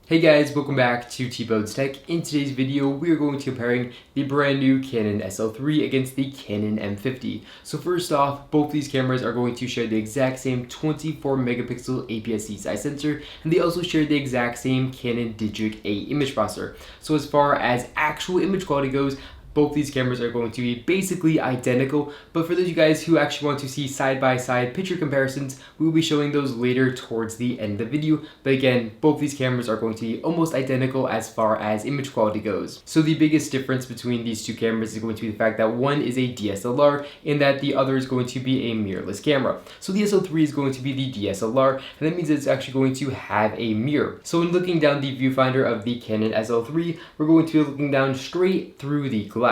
Hey guys, welcome back to T-Bones Tech. In today's video, we are going to be comparing the brand new Canon SL3 against the Canon M50. So first off, both these cameras are going to share the exact same 24 megapixel APS-C size sensor, and they also share the exact same Canon Digic 8 image processor. So as far as actual image quality goes, both these cameras are going to be basically identical, but for those of you guys who actually want to see side-by-side picture comparisons, we will be showing those later towards the end of the video. But again, both these cameras are going to be almost identical as far as image quality goes. So the biggest difference between these two cameras is going to be the fact that one is a DSLR and that the other is going to be a mirrorless camera. So the SL3 is going to be the DSLR, and that means it's actually going to have a mirror. So when looking down the viewfinder of the Canon SL3, we're going to be looking down straight through the glass.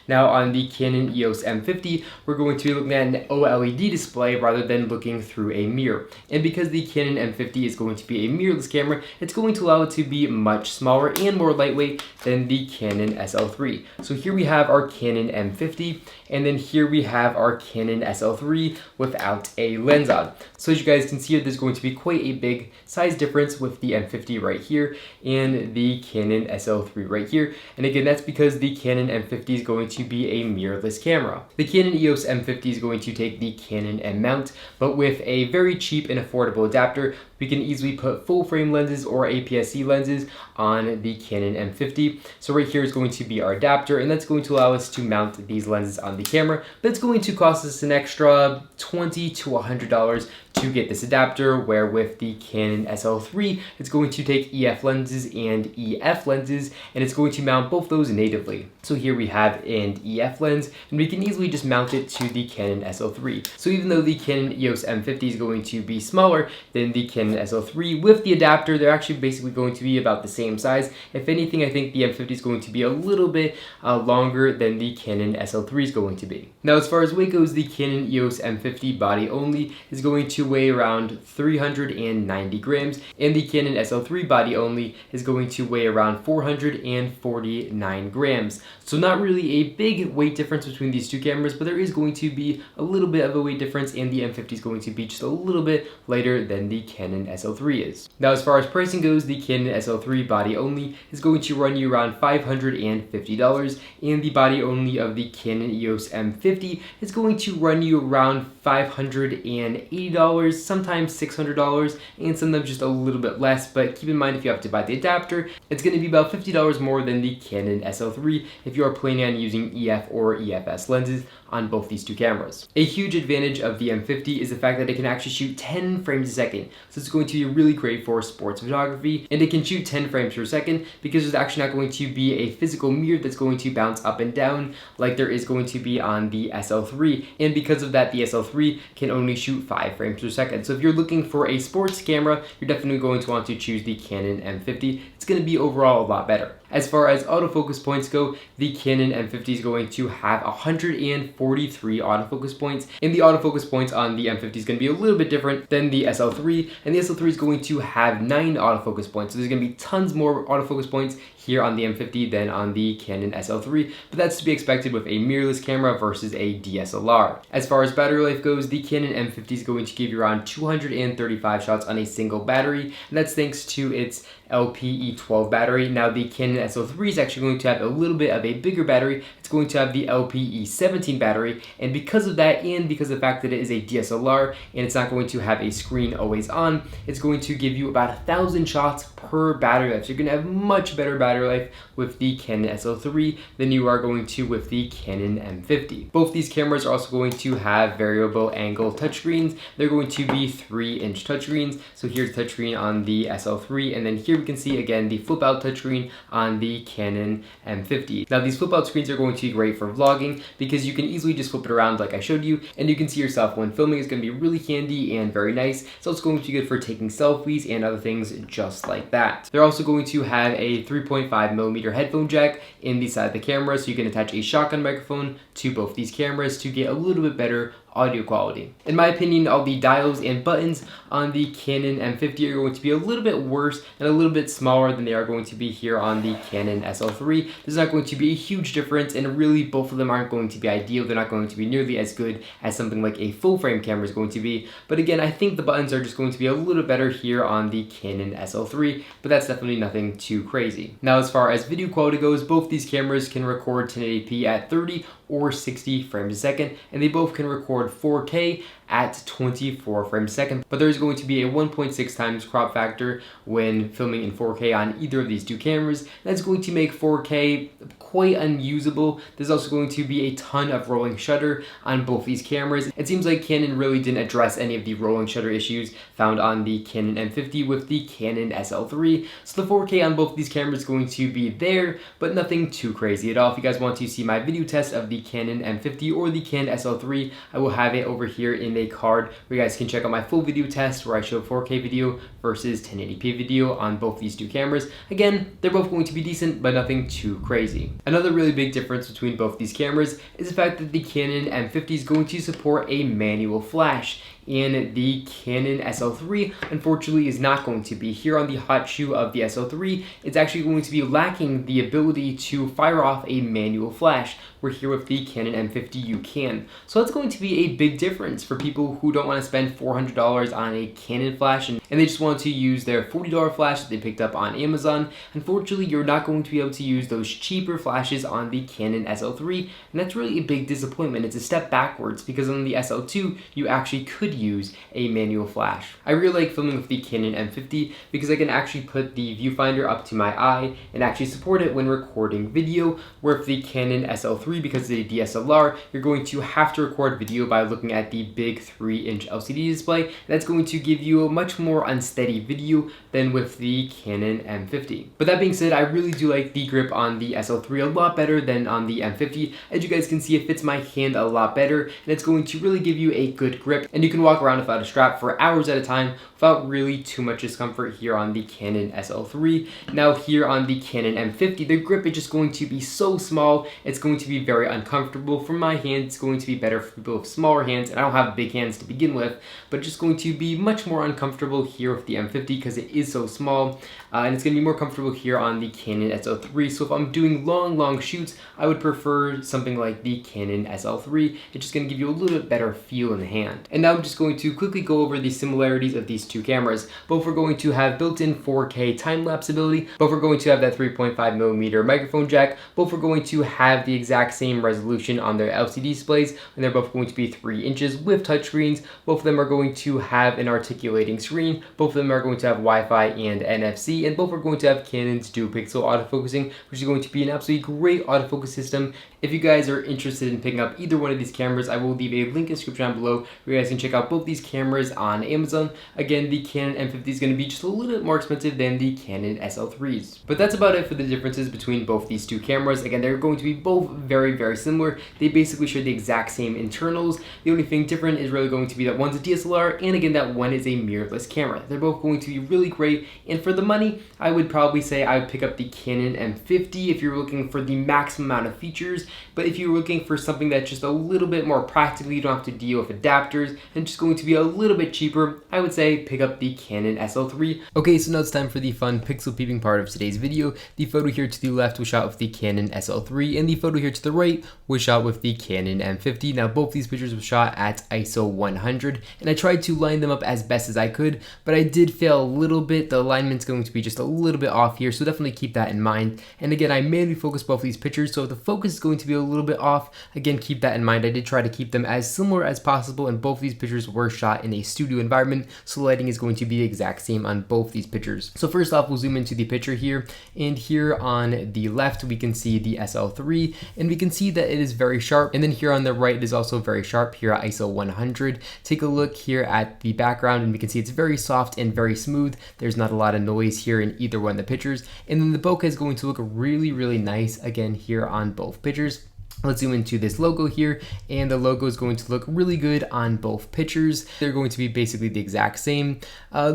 Now on the Canon EOS M50, we're going to be looking at an OLED display rather than looking through a mirror. And because the Canon M50 is going to be a mirrorless camera, it's going to allow it to be much smaller and more lightweight than the Canon SL3. So here we have our Canon M50, and then here we have our Canon SL3 without a lens on. So as you guys can see here, there's going to be quite a big size difference with the M50 right here and the Canon SL3 right here. And again, that's because the Canon M50 is going to be a mirrorless camera. The Canon EOS M50 is going to take the Canon M mount, but with a very cheap and affordable adapter, we can easily put full frame lenses or APS-C lenses on the Canon M50. So right here is going to be our adapter, and that's going to allow us to mount these lenses on the camera, but it's going to cost us an extra $20 to $100 to get this adapter, where with the Canon SL3, it's going to take EF lenses and EF lenses, and it's going to mount both those natively. So here we have an EF lens, and we can easily just mount it to the Canon SL3. So even though the Canon EOS M50 is going to be smaller than the Canon SL3, with the adapter, they're actually basically going to be about the same size. If anything, I think the M50 is going to be a little bit longer than the Canon SL3 is going to be. Now, as far as weight goes, the Canon EOS M50 body only is going to weigh around 390 grams, and the Canon SL3 body only is going to weigh around 449 grams. So not really a big weight difference between these two cameras, but there is going to be a little bit of a weight difference, and the M50 is going to be just a little bit lighter than the Canon SL3 is. Now, as far as pricing goes, the Canon SL3 body only is going to run you around $550, and the body only of the Canon EOS M50 is going to run you around $580, sometimes $600, and sometimes just a little bit less. But keep in mind, if you have to buy the adapter, it's going to be about $50 more than the Canon SL3 if you are planning on using EF or EFS lenses on both these two cameras. A huge advantage of the M50 is the fact that it can actually shoot 10 frames a second. So it's going to be really great for sports photography, and it can shoot 10 frames per second because there's actually not going to be a physical mirror that's going to bounce up and down like there is going to be on the SL3. And because of that, the SL3 can only shoot 5 frames per second. So if you're looking for a sports camera, you're definitely going to want to choose the Canon M50. It's going to be overall a lot better. As far as autofocus points go, the Canon M50 is going to have 143 autofocus points, and the autofocus points on the M50 is going to be a little bit different than the SL3, and the SL3 is going to have 9 autofocus points. So there's going to be tons more autofocus points here on the M50 than on the Canon SL3, but that's to be expected with a mirrorless camera versus a DSLR. As far as battery life goes, the Canon M50 is going to give you around 235 shots on a single battery, and that's thanks to its LPE12 battery. Now the Canon SL3 is actually going to have a little bit of a bigger battery. It's going to have the LPE17 battery, and because of that, and because of the fact that it is a DSLR and it's not going to have a screen always on, it's going to give you about 1,000 shots per battery life. So you're going to have much better battery life with the Canon SL3 than you are going to with the Canon M50. Both these cameras are also going to have variable angle touchscreens. They're going to be 3-inch touchscreens. So here's the touchscreen on the SL3, and then here we can see again the flip out touchscreen on the Canon M50. Now these flip out screens are going to be great for vlogging because you can easily just flip it around like I showed you, and you can see yourself when filming. It's going to be really handy and very nice. So it's going to be good for taking selfies and other things just like that. They're also going to have a 3.5mm headphone jack in the side of the camera, so you can attach a shotgun microphone to both these cameras to get a little bit better audio quality. In my opinion, all the dials and buttons on the Canon M50 are going to be a little bit worse and a little bit smaller than they are going to be here on the Canon SL3. There's not going to be a huge difference, and really both of them aren't going to be ideal. They're not going to be nearly as good as something like a full frame camera is going to be. But again, I think the buttons are just going to be a little bit better here on the Canon SL3, but that's definitely nothing too crazy. Now, as far as video quality goes, both these cameras can record 1080p at 30 or 60 frames a second, and they both can record 4K at 24 frames a second, but there's going to be a 1.6 times crop factor when filming in 4K on either of these two cameras. That's going to make 4K quite unusable. There's also going to be a ton of rolling shutter on both these cameras. It seems like Canon really didn't address any of the rolling shutter issues found on the Canon M50 with the Canon SL3, so the 4K on both these cameras is going to be there, but nothing too crazy at all. If you guys want to see my video test of the Canon M50 or the Canon SL3, I will have it over here in a card where you guys can check out my full video test where I show 4K video versus 1080p video on both these two cameras. Again, they're both going to be decent, but nothing too crazy. Another really big difference between both these cameras is the fact that the Canon M50 is going to support a manual flash, and the Canon SL3 unfortunately is not going to be. Here on the hot shoe of the SL3, it's actually going to be lacking the ability to fire off a manual flash, where here with the Canon M50 you can. So that's going to be a big difference for people who don't want to spend $400 on a Canon flash and they just want to use their $40 flash that they picked up on Amazon. Unfortunately, you're not going to be able to use those cheaper flashes on the Canon SL3, and that's really a big disappointment. It's a step backwards because on the SL2 you actually could use a manual flash. I really like filming with the Canon M50 because I can actually put the viewfinder up to my eye and actually support it when recording video, where with the Canon SL3, because it's a DSLR, you're going to have to record video by looking at the big 3-inch LCD display, and that's going to give you a much more unsteady video than with the Canon M50. But that being said, I really do like the grip on the SL3 a lot better than on the M50. As you guys can see, it fits my hand a lot better, and it's going to really give you a good grip, and you can walk around without a strap for hours at a time without really too much discomfort here on the Canon SL3. Now here on the Canon M50, the grip is just going to be so small, it's going to be very uncomfortable. For my hand, it's going to be better for people with smaller hands, and I don't have big hands to begin with, but just going to be much more uncomfortable here with the M50 because it is so small, and it's going to be more comfortable here on the Canon SL3. So if I'm doing long shoots, I would prefer something like the Canon SL3. It's just going to give you a little bit better feel in the hand. And now I'm just going to quickly go over the similarities of these two cameras. Both are going to have built-in 4K time-lapse ability. Both are going to have that 3.5mm microphone jack. Both are going to have the exact same resolution on their LCD displays, and they're both going to be 3 inches with touchscreens. Both of them are going to have an articulating screen. Both of them are going to have Wi-Fi and NFC, and both are going to have Canon's dual pixel autofocusing, which is going to be an absolutely great autofocus system. If you guys are interested in picking up either one of these cameras, I will leave a link in the description down below where you guys can check out both these cameras on Amazon. Again, the Canon M50 is going to be just a little bit more expensive than the Canon SL3s. But that's about it for the differences between both these two cameras. Again, they're going to be both very similar. They basically share the exact same internals. The only thing different is really going to be that one's a DSLR, and again, that one is a mirrorless camera. They're both going to be really great, and for the money, I would probably say I would pick up the Canon M50 if you're looking for the maximum amount of features. But if you're looking for something that's just a little bit more practical, you don't have to deal with adapters, and just going to be a little bit cheaper, I would say pick up the Canon SL3. Okay, so now it's time for the fun pixel peeping part of today's video. The photo here to the left was shot with the Canon SL3, and the photo here to the right was shot with the Canon M50. Now both these pictures were shot at ISO 100, and I tried to line them up as best as I could, but I did fail a little bit. The alignment's going to be just a little bit off here, so definitely keep that in mind. And again, I manually focused both these pictures, so if the focus is going to be a little bit off, again, keep that in mind. I did try to keep them as similar as possible, and both these pictures were shot in a studio environment, so lighting is going to be the exact same on both these pictures. So first off, we'll zoom into the picture here, and here on the left we can see the SL3, and we can see that it is very sharp, and then here on the right it is also very sharp here at ISO 100. Take a look here at the background, and we can see it's very soft and very smooth. There's not a lot of noise here in either one of the pictures, and then the bokeh is going to look really nice again here on both pictures. Let's zoom into this logo here, and the logo is going to look really good on both pictures. They're going to be basically the exact same.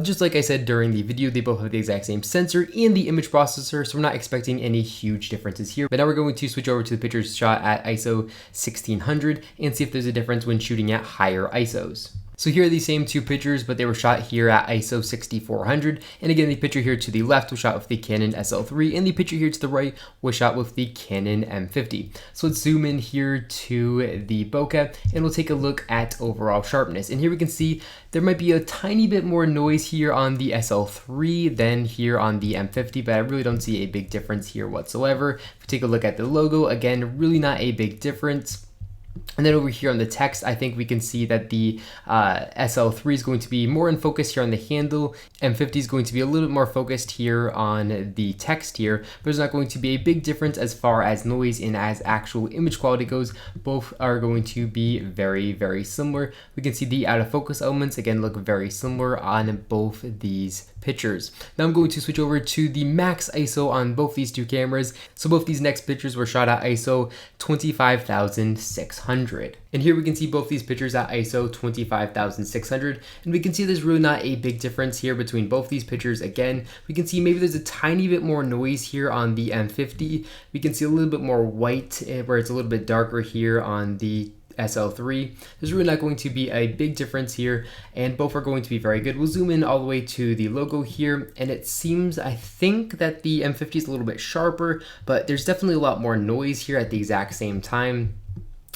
Just like I said during the video, they both have the exact same sensor and the image processor, so we're not expecting any huge differences here. But now we're going to switch over to the pictures shot at ISO 1600 and see if there's a difference when shooting at higher ISOs. So here are the same two pictures, but they were shot here at ISO 6400. And again, the picture here to the left was shot with the Canon SL3, and the picture here to the right was shot with the Canon M50. So let's zoom in here to the bokeh, and we'll take a look at overall sharpness. And here we can see there might be a tiny bit more noise here on the SL3 than here on the M50, but I really don't see a big difference here whatsoever. If we take a look at the logo, again, really not a big difference. And then over here on the text, I think we can see that the SL3 is going to be more in focus here on the handle. M50 is going to be a little bit more focused here on the text here, but there's not going to be a big difference as far as noise and as actual image quality goes. Both are going to be very, very similar. We can see the out of focus elements, again, look very similar on both these pictures. Now I'm going to switch over to the max ISO on both these two cameras. So both these next pictures were shot at ISO 25,600. And here we can see both these pictures at ISO 25,600. And we can see there's really not a big difference here between both these pictures. Again, we can see maybe there's a tiny bit more noise here on the M50. We can see a little bit more white where it's a little bit darker here on the SL3. There's really not going to be a big difference here, and both are going to be very good. We'll zoom in all the way to the logo here, and it seems, I think that the M50 is a little bit sharper, but there's definitely a lot more noise here at the exact same time.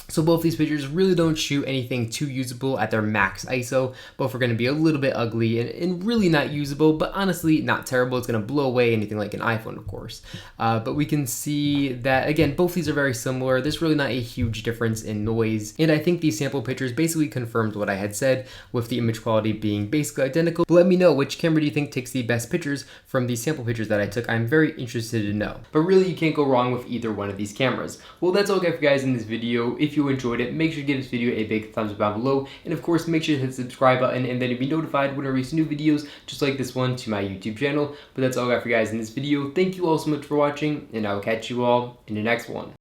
So both these pictures really don't shoot anything too usable at their max ISO. Both are going to be a little bit ugly and really not usable, but honestly not terrible. It's going to blow away anything like an iPhone, of course. But we can see that, again, both these are very similar. There's really not a huge difference in noise. And I think these sample pictures basically confirmed what I had said with the image quality being basically identical. But let me know, which camera do you think takes the best pictures from these sample pictures that I took? I'm very interested to know. But really, you can't go wrong with either one of these cameras. Well, that's all I got for you guys in this video. If you enjoyed it, make sure to give this video a big thumbs up down below, and of course make sure to hit the subscribe button, and then you'll be notified when I release new videos just like this one to my YouTube channel. But that's all I got for you guys in this video. Thank you all so much for watching, and I will catch you all in the next one.